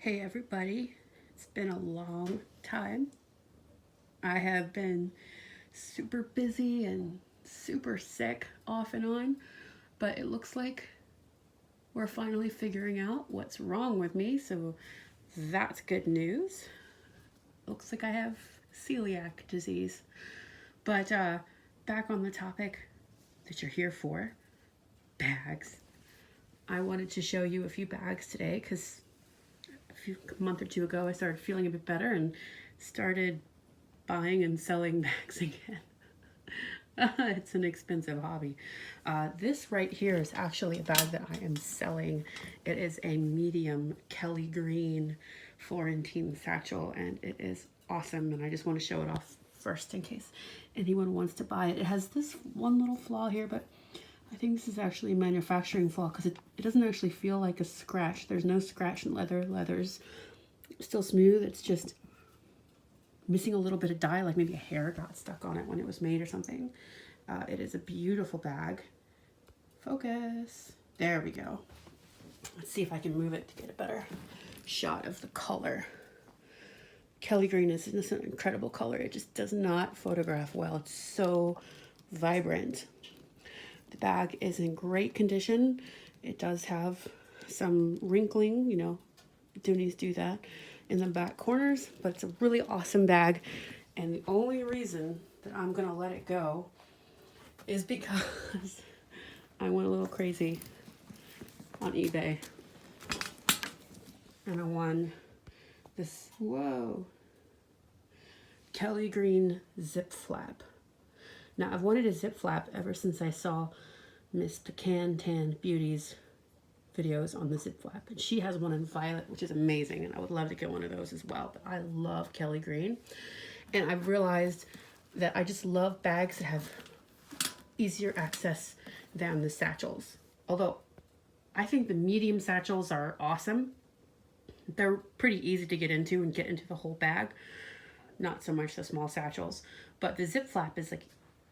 Hey everybody, it's been a long time. I have been super busy and super sick off and on, but it looks like we're finally figuring out what's wrong with me, so that's good news. Looks like I have celiac disease. But back on the topic that you're here for, bags. I wanted to show you a few bags today because a month or two ago I started feeling a bit better and started buying and selling bags again. It's an expensive hobby. This right here is actually a bag that I am selling. It is a medium Kelly green Florentine satchel and it is awesome, and I just want to show it off first in case anyone wants to buy it. It has this one little flaw here, but I think this is actually a manufacturing flaw because it doesn't actually feel like a scratch. There's no scratch in leather. Leather's still smooth. It's just missing a little bit of dye, like maybe a hair got stuck on it when it was made or something. It is a beautiful bag. Focus. There we go. Let's see if I can move it to get a better shot of the color. Kelly green is an incredible color. It just does not photograph well. It's so vibrant. The bag is in great condition. It does have some wrinkling, you know, Dooneys do that in the back corners, but it's a really awesome bag. And the only reason that I'm gonna let it go is because I went a little crazy on eBay and I won this, whoa, Kelly green zip flap. Now, I've wanted a zip flap ever since I saw Miss Pecan Tan Beauty's videos on the zip flap. And she has one in violet, which is amazing. And I would love to get one of those as well. But I love Kelly green. And I've realized that I just love bags that have easier access than the satchels. Although, I think the medium satchels are awesome. They're pretty easy to get into and get into the whole bag. Not so much the small satchels. But the zip flap is like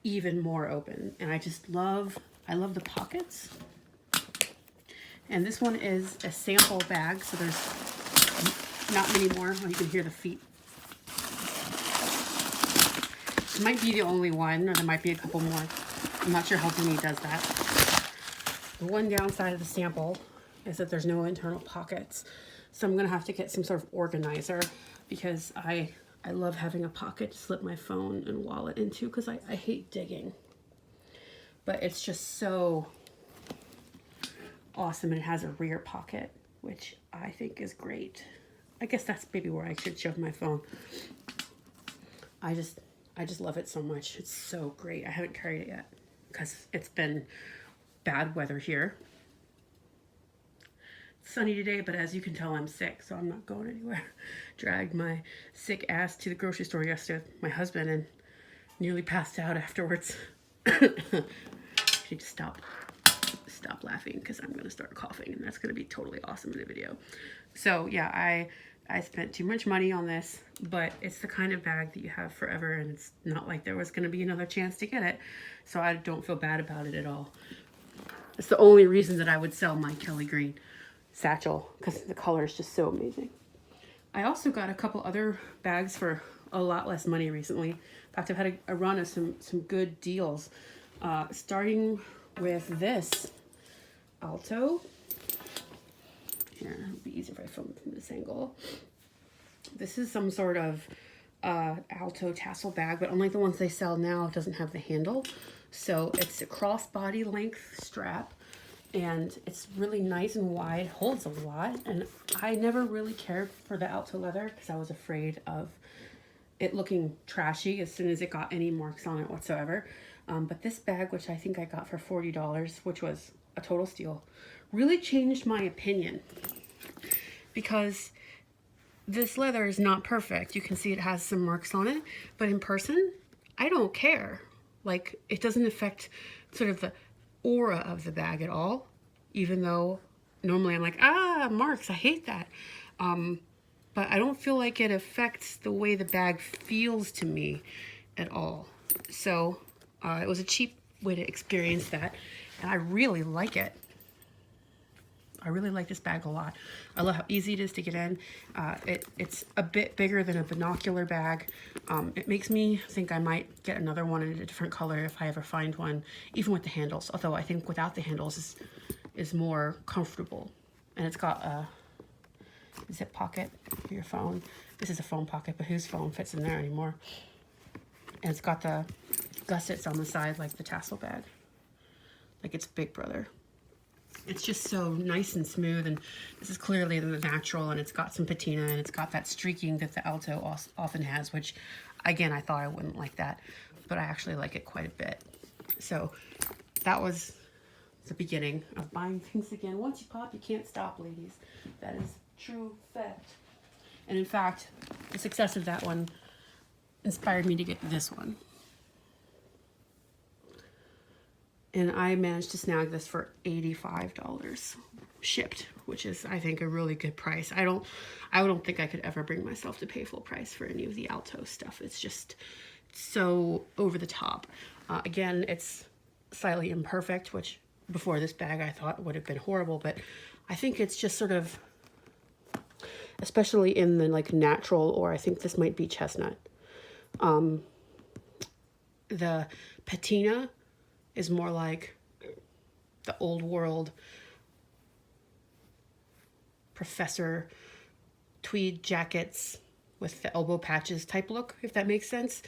even more open, and I love the pockets. And this one is a sample bag, so there's not many more. Oh, you can hear the feet. It might be the only one, or there might be a couple more. I'm not sure how Dooney does that. The one downside of the sample is that there's no internal pockets, so I'm gonna have to get some sort of organizer because I love having a pocket to slip my phone and wallet into because I hate digging. But it's just so awesome, and it has a rear pocket, which I think is great. I guess that's maybe where I should shove my phone. I just love it so much. It's so great. I haven't carried it yet because it's been bad weather here. Sunny today, but as you can tell, I'm sick, so I'm not going anywhere. Dragged my sick ass to the grocery store yesterday with my husband and nearly passed out afterwards. I need to stop laughing because I'm going to start coughing, and that's going to be totally awesome in the video. So yeah, I spent too much money on this, but it's the kind of bag that you have forever, and it's not like there was going to be another chance to get it, so I don't feel bad about it at all. It's the only reason that I would sell my Kelly green satchel, because the color is just so amazing. I also got a couple other bags for a lot less money recently. In fact, I've had a run of some good deals, starting with this Alto. Here, it'll be easier if I film from this angle. This is some sort of Alto tassel bag, but unlike the ones they sell now, it doesn't have the handle. So it's a crossbody length strap, and it's really nice and wide, holds a lot. And I never really cared for the Alto leather because I was afraid of it looking trashy as soon as it got any marks on it whatsoever. But this bag, which I think I got for $40, which was a total steal, really changed my opinion because this leather is not perfect. You can see it has some marks on it, but in person, I don't care. Like, it doesn't affect sort of the aura of the bag at all, even though normally I'm like, marks, I hate that. But I don't feel like it affects the way the bag feels to me at all. So it was a cheap way to experience that, and I really like it. I really like this bag a lot. I love how easy it is to get in. It's a bit bigger than a binocular bag. It makes me think I might get another one in a different color if I ever find one, even with the handles. Although I think without the handles is more comfortable. And it's got a zip pocket for your phone. This is a phone pocket, but whose phone fits in there anymore? And it's got the gussets on the side like the tassel bag, like it's Big Brother. It's just so nice and smooth, and this is clearly the natural, and it's got some patina, and it's got that streaking that the Alto often has, which again, I thought I wouldn't like that, but I actually like it quite a bit. So that was the beginning of buying things again. Once you pop, you can't stop, ladies. That is true fact. And in fact, the success of that one inspired me to get this one. And I managed to snag this for $85 shipped, which is, I think, a really good price. I don't think I could ever bring myself to pay full price for any of the Alto stuff. It's just so over the top. Again, it's slightly imperfect, which before this bag I thought would have been horrible, but I think it's just sort of, especially in the like natural, or I think this might be chestnut. The patina is more like the old world professor tweed jackets with the elbow patches type look, if that makes sense.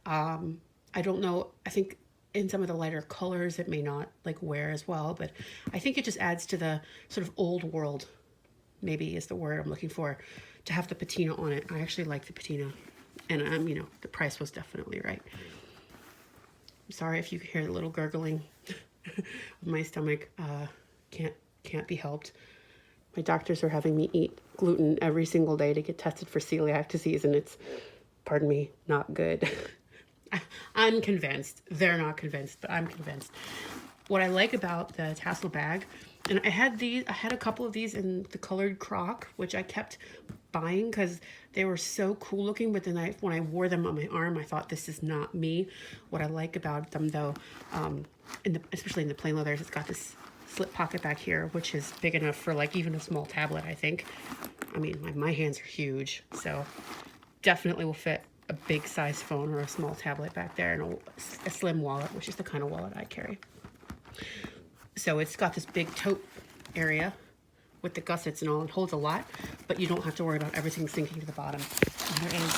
I don't know. I think in some of the lighter colors it may not like wear as well, but I think it just adds to the sort of old world, maybe is the word I'm looking for, to have the patina on it. I actually like the patina, and you know, the price was definitely right. I'm sorry if you could hear the little gurgling of my stomach. Can't be helped. My doctors are having me eat gluten every single day to get tested for celiac disease, and it's, pardon me, not good. I'm convinced. They're not convinced, but I'm convinced. What I like about the tassel bag, and I had a couple of these in the colored croc, which I kept buying because they were so cool looking, but then when I wore them on my arm, I thought, this is not me. What I like about them though, especially in the plain leathers, it's got this slip pocket back here, which is big enough for like even a small tablet, I think. I mean, my hands are huge, so definitely will fit a big size phone or a small tablet back there, and a slim wallet, which is the kind of wallet I carry. So it's got this big tote area with the gussets and all. It holds a lot, but you don't have to worry about everything sinking to the bottom. And there is,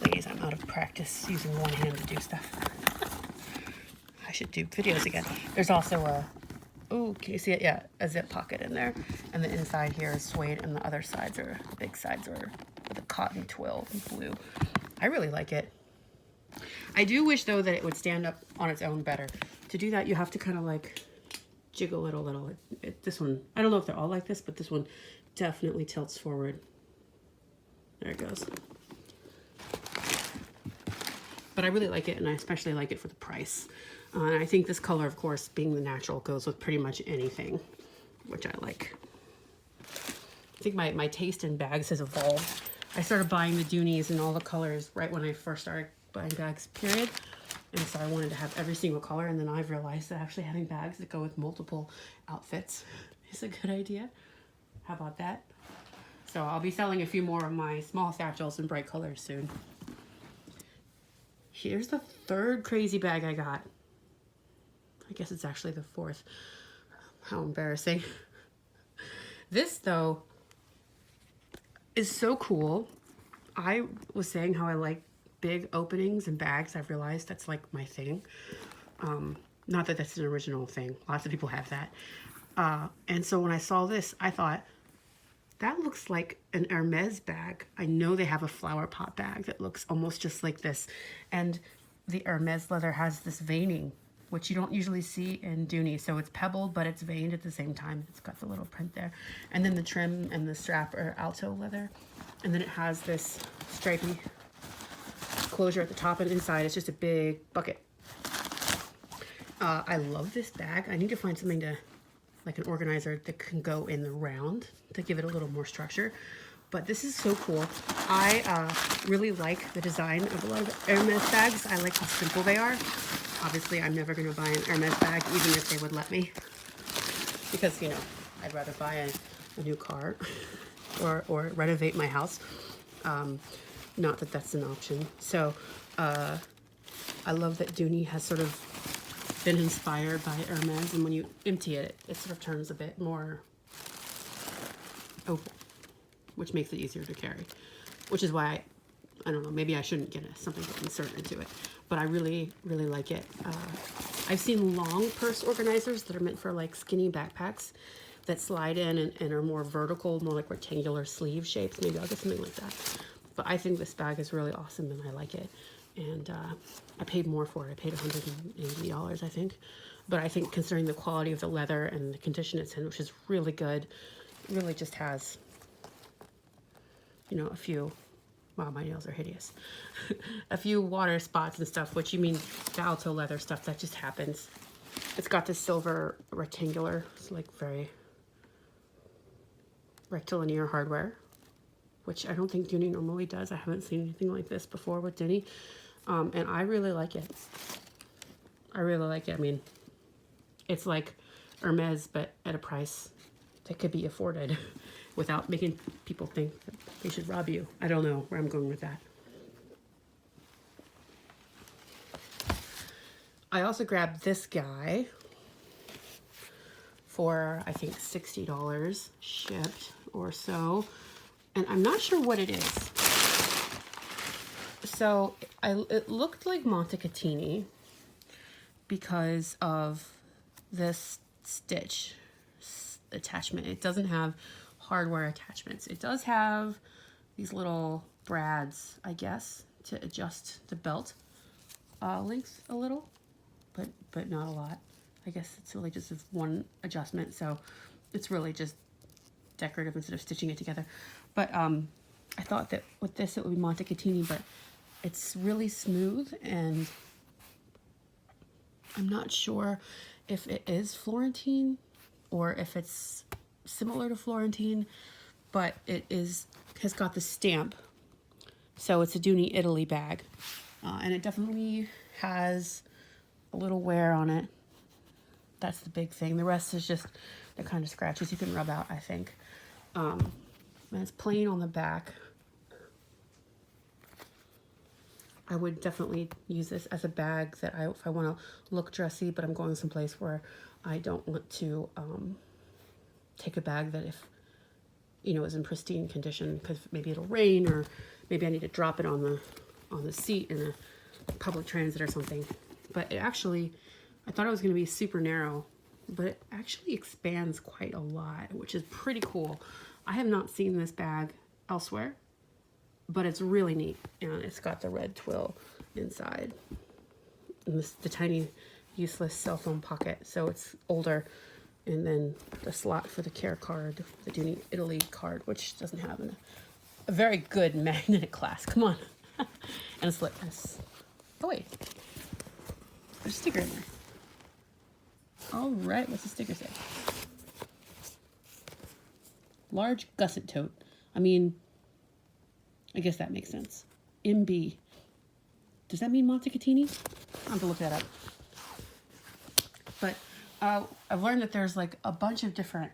ladies, I'm out of practice using one hand to do stuff. I should do videos again. There's also can you see it? Yeah, a zip pocket in there. And the inside here is suede, and the other sides are, the big sides are with a cotton twill in blue. I really like it. I do wish though that it would stand up on its own better. To do that, you have to kind of like jiggle it a little. This one, I don't know if they're all like this, but this one definitely tilts forward. There it goes. But I really like it, and I especially like it for the price. And I think this color, of course, being the natural, goes with pretty much anything, which I like. I think my taste in bags has evolved. I started buying the Dooneys in all the colors right when I first started buying bags, period. And so I wanted to have every single color, and then I've realized that actually having bags that go with multiple outfits is a good idea. How about that? So I'll be selling a few more of my small satchels in bright colors soon. Here's the third crazy bag I got. I guess it's actually the fourth. How embarrassing. This, though, is so cool. I was saying how I like big openings and bags. I've realized that's like my thing. Not that that's an original thing. Lots of people have that. And so when I saw this, I thought, that looks like an Hermes bag. I know they have a flower pot bag that looks almost just like this. And the Hermes leather has this veining, which you don't usually see in Dooney. So it's pebbled, but it's veined at the same time. It's got the little print there. And then the trim and the strap are Alto leather. And then it has this stripy closure at the top, and inside it's just a big bucket. I love this bag. I need to find something to, like an organizer that can go in the round to give it a little more structure. But this is so cool. I really like the design of a lot of Hermes bags. I like how simple they are. Obviously, I'm never going to buy an Hermes bag, even if they would let me. Because, you know, I'd rather buy a new car or renovate my house. Not that that's an option. So, I love that Dooney has sort of been inspired by Hermes, and when you empty it, it sort of turns a bit more oval, which makes it easier to carry. Which is why I don't know, maybe I shouldn't get something to insert into it, but I really, really like it. I've seen long purse organizers that are meant for like skinny backpacks that slide in and are more vertical, more like rectangular sleeve shapes. Maybe I'll get something like that. But I think this bag is really awesome and I like it. And I paid more for it. I paid $180, I think. But I think considering the quality of the leather and the condition it's in, which is really good, really just has, you know, a few, wow, my nails are hideous. A few water spots and stuff, which you mean the Alto leather stuff, that just happens. It's got this silver rectangular, it's like very rectilinear hardware, which I don't think Dooney normally does. I haven't seen anything like this before with Dooney. And I really like it. I really like it. I mean, it's like Hermes, but at a price that could be afforded without making people think that they should rob you. I don't know where I'm going with that. I also grabbed this guy for, I think, $60 shipped or so. And I'm not sure what it is. So it looked like Montecatini because of this stitch attachment. It doesn't have hardware attachments. It does have these little brads, I guess, to adjust the belt length a little, but not a lot. I guess it's really just one adjustment, so it's really just decorative instead of stitching it together. But I thought that with this it would be Montecatini, but it's really smooth, and I'm not sure if it is Florentine or if it's similar to Florentine, but it has got the stamp. So it's a Dooney Italy bag, and it definitely has a little wear on it. That's the big thing. The rest is just the kind of scratches you can rub out, I think. And it's plain on the back. I would definitely use this as a bag that if I want to look dressy, but I'm going someplace where I don't want to take a bag that, if you know, is in pristine condition, because maybe it'll rain or maybe I need to drop it on the seat in a public transit or something. But it actually, I thought it was going to be super narrow, but it actually expands quite a lot, which is pretty cool. I have not seen this bag elsewhere, but it's really neat. And it's got the red twill inside and the tiny useless cell phone pocket, so it's older. And then the slot for the care card, the Dooney Italy card, which doesn't have a very good magnetic clasp. Come on. And a slip. Oh wait, there's a sticker in there. All right, what's the sticker say? Large gusset tote. I mean, I guess that makes sense. MB. Does that mean Montecatini? I'll have to look that up. But I've learned that there's like a bunch of different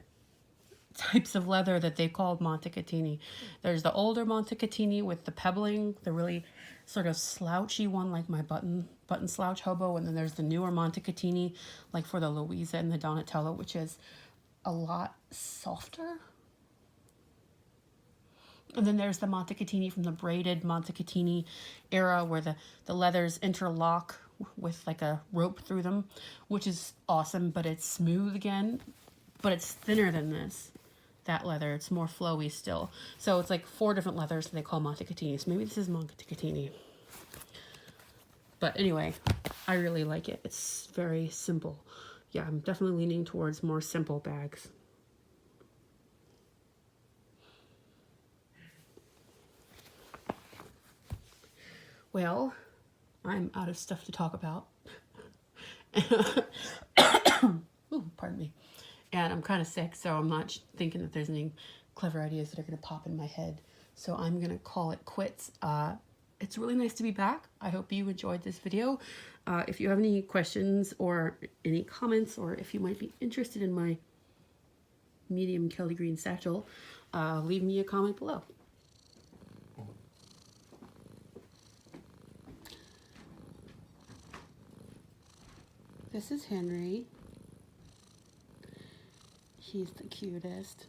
types of leather that they called Montecatini. There's the older Montecatini with the pebbling, the really sort of slouchy one, like my button slouch hobo, and then there's the newer Montecatini, like for the Louisa and the Donatello, which is a lot softer. And then there's the Montecatini from the braided Montecatini era, where the leathers interlock with like a rope through them, which is awesome, but it's smooth again, but it's thinner than that leather. It's more flowy still. So it's like 4 different leathers that they call Montecatini. So maybe this is Montecatini. But anyway, I really like it. It's very simple. Yeah, I'm definitely leaning towards more simple bags. Well, I'm out of stuff to talk about. Ooh, pardon me. And I'm kind of sick, so I'm not thinking that there's any clever ideas that are going to pop in my head. So I'm going to call it quits. It's really nice to be back. I hope you enjoyed this video. If you have any questions or any comments, or if you might be interested in my medium Kelly green satchel, leave me a comment below. This is Henry. He's the cutest.